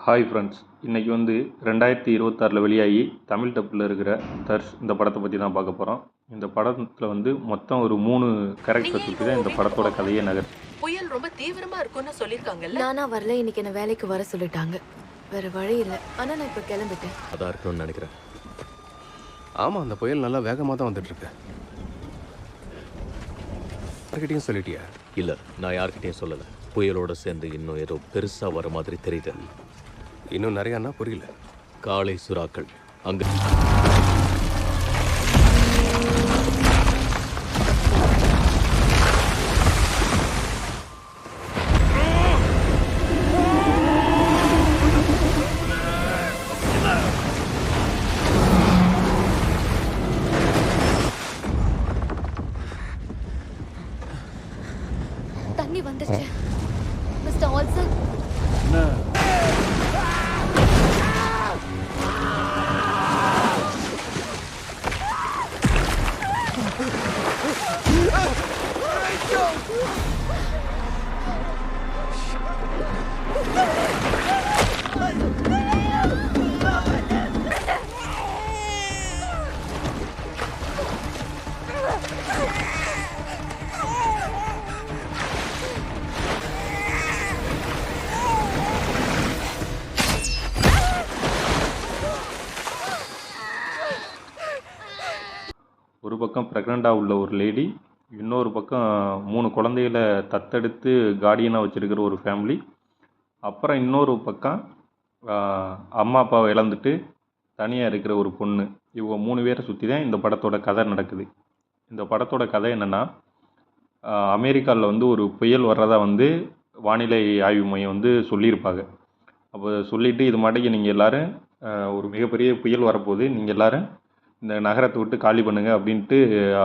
Hi friends, இன்றைக்கி வந்து 2026 வெளியாகி தமிழ் டப்பில் இருக்கிற தர்ஷ் இந்த படத்தை பற்றி தான் பார்க்க போகிறோம். இந்த படத்தில் வந்து மொத்தம் ஒரு 3 கேரக்டர் சுற்றி தான் இந்த படத்தோட கதையே நகர். புயல் ரொம்ப தீவிரமா இருக்கும்னு சொல்லிருக்காங்கல்ல. நானா வரல, இன்னைக்கு என்ன வேலைக்கு வர சொல்லிட்டாங்க. வேற வழி இல்லை. ஆனா நான் இப்போ கிளம்பிட்டேன். அதான் இருக்கணும்னு நினைக்கிறேன். ஆமாம், அந்த புயல் நல்லா வேகமாக தான் வந்துட்டுருக்கு. யார்கிட்டையும் சொல்லிட்டியா? இல்லை, நான் யார்கிட்டையும் சொல்லலை. புயலோட சேர்ந்து இன்னும் ஏதோ பெருசாக வர மாதிரி தெரியுது. இன்னும் நிறையானா புரியல. காளை சுறாக்கள் அங்கே தண்ணி வந்துச்சு. மிஸ்டர் ஆல்சன், ஒரு பக்கம் ப்ரெக்னெண்ட்டாக உள்ள ஒரு லேடி, இன்னொரு பக்கம் 3 குழந்தைகளை தத்தெடுத்து கார்டியனாக வச்சுருக்கிற ஒரு ஃபேமிலி, அப்புறம் இன்னொரு பக்கம் அம்மா அப்பாவை இழந்துட்டு தனியாக இருக்கிற ஒரு பொண்ணு. இவங்க 3 பேரை சுற்றி தான் இந்த படத்தோட கதை நடக்குது. இந்த படத்தோட கதை என்னென்னா, அமெரிக்காவில் வந்து ஒரு புயல் வர்றதா வந்து வானிலை ஆய்வு மையம் வந்து சொல்லியிருப்பாங்க. அப்போ சொல்லிவிட்டு, இது மாட்டேங்க நீங்கள் எல்லோரும் ஒரு மிகப்பெரிய புயல் வரப்போகுது, நீங்கள் எல்லோரும் இந்த நகரத்தை விட்டு காலி பண்ணுங்க அப்படின்ட்டு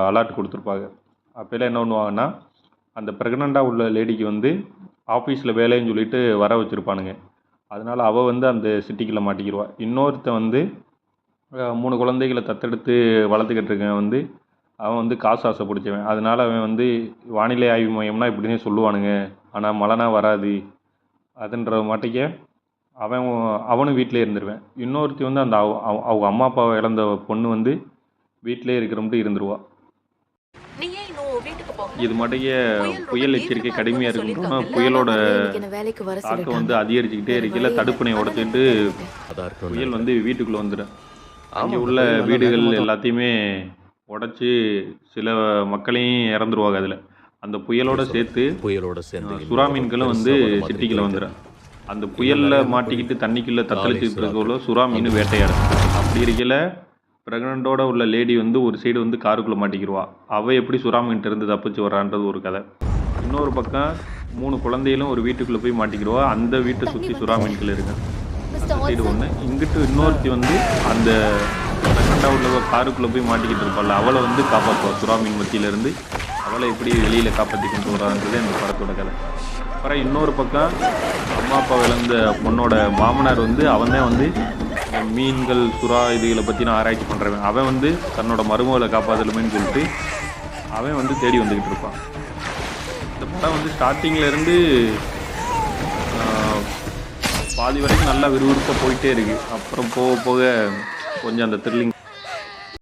அலர்ட் கொடுத்துருப்பாங்க. அப்போல்லாம் என்ன பண்ணுவாங்கன்னா, அந்த ப்ரெக்னெண்ட்டாக உள்ள லேடிக்கு வந்து ஆஃபீஸில் வேலைன்னு சொல்லிட்டு வர வச்சுருப்பானுங்க. அதனால் அவள் வந்து அந்த சிட்டிக்குள்ளே மாட்டிக்கிடுவாள். இன்னொருத்தன் வந்து 3 குழந்தைகளை தத்தெடுத்து வளர்த்துக்கிட்டு இருக்கவன் வந்து அவன் வந்து காசு ஆசை பிடிச்சவன். அதனால் அவன் வந்து வானிலை ஆய்வு மையம்னா இப்படின்னு சொல்லுவானுங்க, ஆனால் மழைனா வராது அதுன்ற மாட்டிக்க அவனும் வீட்டிலே இருந்துருவேன். இன்னொருத்தி வந்து அந்த அவங்க அம்மா அப்பாவை இழந்த பொண்ணு வந்து வீட்டிலே இருக்கிறோம்ட்டு இருந்துருவா. இது மாட்டிக்க புயல் எச்சரிக்கை கடுமையாக இருக்குன்னா புயலோட தாக்கம் வந்து அதிகரிச்சுக்கிட்டே இருக்கையில் தடுப்பணை உடைச்சிட்டு புயல் வந்து வீட்டுக்குள்ளே வந்துடும். அங்கே உள்ள வீடுகள் எல்லாத்தையுமே உடச்சி சில மக்களையும் இறந்துருவாங்க. அதில் அந்த புயலோட சேர்த்து சுறா மீன்களும் வந்து சிட்டிக்குள்ளே வந்துடும். அந்த புயலில் மாட்டிக்கிட்டு தண்ணிக்குள்ளே தத்தளிச்சுட்டு இருக்கவளோ சுறா மீன் வேட்டையாடும். அப்படி இருக்கையில் ப்ரெக்னெண்ட்டோட உள்ள லேடி வந்து ஒரு சைடு வந்து காருக்குள்ளே மாட்டிக்கிடுவா. அவள் எப்படி சுறா மீன்ட்டு இருந்து தப்பிச்சு வரான்றது ஒரு கதை. இன்னொரு பக்கம் 3 குழந்தைகளும் ஒரு வீட்டுக்குள்ளே போய் மாட்டிக்கிடுவா. அந்த வீட்டை சுற்றி சுறா மீன்கள் இருக்கு. அந்த சைடு ஒன்று. இங்கிட்டு இன்னொருத்தி வந்து அந்த ப்ரெக்னெண்ட்டாக உள்ள காருக்குள்ளே போய் மாட்டிக்கிட்டு இருப்பாள். அவளை வந்து காப்பாற்றுவாள். சுறா மீன் மத்தியிலேருந்து அவளை எப்படி வெளியில் காப்பாற்றி கொண்டு வரான்றது இந்த படத்தோட கதை. அப்புறம் இன்னொரு பக்கம் அம்மா அப்பா இழந்த பொண்ணோட மாமனார் வந்து அவன் தான் வந்து மீன்கள் சுறா இதுகளை பற்றின ஆராய்ச்சி பண்ணுறவன். அவன் வந்து தன்னோட மருமகளை காப்பாற்றலுமேன்னு சொல்லிட்டு அவன் வந்து தேடி வந்துக்கிட்டு இருப்பான். இந்த படம் வந்து ஸ்டார்டிங்கிலேருந்து பாதி வரைக்கும் நல்லா விறுவிறுப்பாக போயிட்டே இருக்குது. அப்புறம் போக போக கொஞ்சம் அந்த த்ரில்லிங்